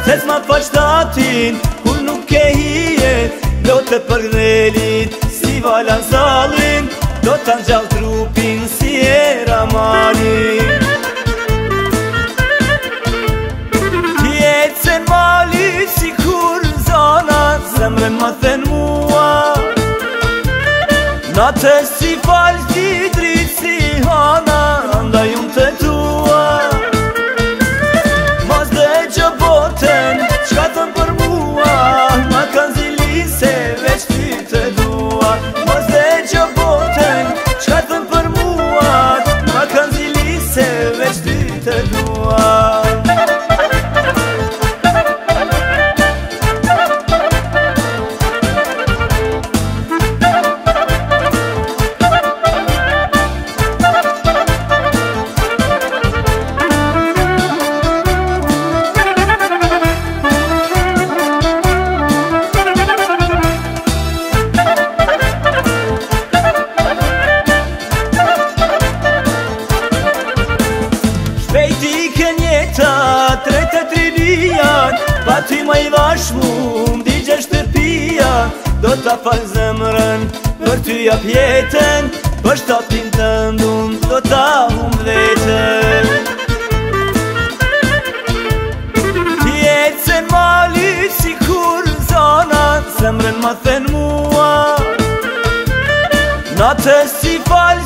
Se s'ma fal shtatin, kur nuk e hijet, lote për gnelit, si valan zallin, do t'an gjall trupin si e ramalin. T'jecen mali si kur zona, zemrën ma then mua, natë si fal ti drit si hana, andaj unë të tua. Mas dhe gjë boten, qka thën për mua, ma kanë zili se veç ty të dua. Mas dhe gjë boten, qka thën për mua, ma kanë zili se veç ty të dua. Shpejti ken jeta, trete trilian, pa ty ma i dhash mu, m'digje shtëpia. Do t'a fal zemrën, për ty jap jetën, për shtatin të ndun, do t'a hum vetën. T'jecen mali si kur zona, zemrën ma then mua, natë si fal